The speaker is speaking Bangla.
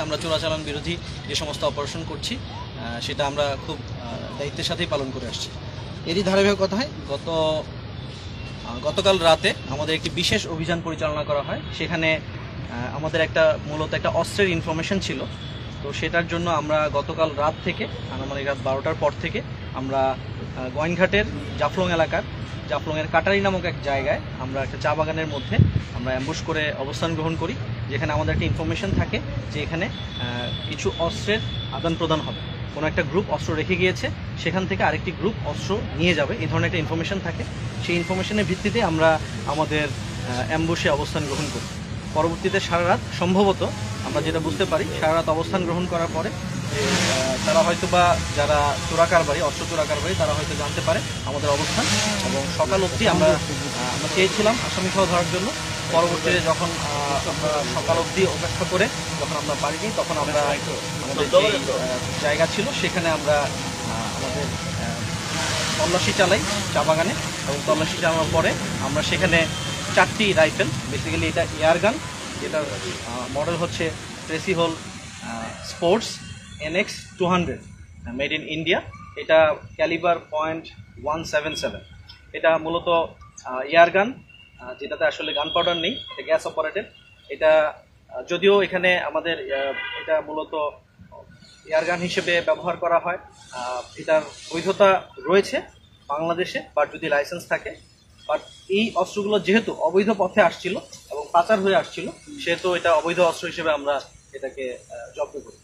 আমরা চোরাচালান বিরোধী যে সমস্ত অপারেশন করছি সেটা আমরা খুব দায়িত্বের সাথেই পালন করে আসছি। এরই ধারাবাহিকতায় গতকাল রাতে আমাদের একটি বিশেষ অভিযান পরিচালনা করা হয়। সেখানে আমাদের মূলত একটা অস্ত্রের ইনফরমেশন ছিল। তো সেটার জন্য আমরা গতকাল রাত থেকে আনুমানিক রাত 12টার পর থেকে আমরা গোয়াইনঘাটের জাফলংয়ের কাটারি নামক এক জায়গায় আমরা একটা চা বাগানের মধ্যে আমরা অ্যাম্বুশ করে অবস্থান গ্রহণ করি, যেখানে আমাদের একটা ইনফরমেশন থাকে যে এখানে কিছু অস্ত্রের আদান প্রদান হবে। কোনো একটা গ্রুপ অস্ত্র রেখে গিয়েছে, সেখান থেকে আরেকটি গ্রুপ অস্ত্র নিয়ে যাবে, এই ধরনের একটা ইনফরমেশন থাকে। সেই ইনফরমেশনের ভিত্তিতে আমরা আমাদের অ্যাম্বুশে অবস্থান গ্রহণ করি। পরবর্তীতে সারা রাত সম্ভবত আমরা যেটা বুঝতে পারি, সারা রাত অবস্থান গ্রহণ করার পরে তারা হয়তো বা যারা অস্ত্র চোরাকারবারি তারা হয়তো জানতে পারে আমাদের অবস্থান, এবং সকাল অবধি আমরা চেয়েছিলাম আসামি সহ ধরার জন্য। পরবর্তীতে যখন আমরা সকাল অবধি অপেক্ষা করে যখন আমরা পারিনি, তখন আমরা আমাদের যে জায়গা ছিল সেখানে আমরা আমাদের তল্লাশি চালাই চা বাগানে, এবং তল্লাশি চালানোর পরে আমরা সেখানে 4টি রাইফেল, বেসিক্যালি এটা এয়ার গান, যেটার মডেল হচ্ছে Precihole sports NX 200 made in India. এটা ক্যালিবার .177। এটা মূলত এয়ার গান, যেটাতে আসলে গান পাউডার নেই, এটা গ্যাস অপারেটেড। এটা যদিও এখানে আমাদের এটা মূলত এয়ার গান হিসেবে ব্যবহার করা হয়, এটার বৈধতা রয়েছে বাংলাদেশে, বাট যদি লাইসেন্স থাকে। বাট এই অস্ত্রগুলো যেহেতু অবৈধ পথে আসছিল এবং পাচার হয়ে আসছিল, সেহেতু এটা অবৈধ অস্ত্র হিসেবে আমরা এটাকে জব্দ করি।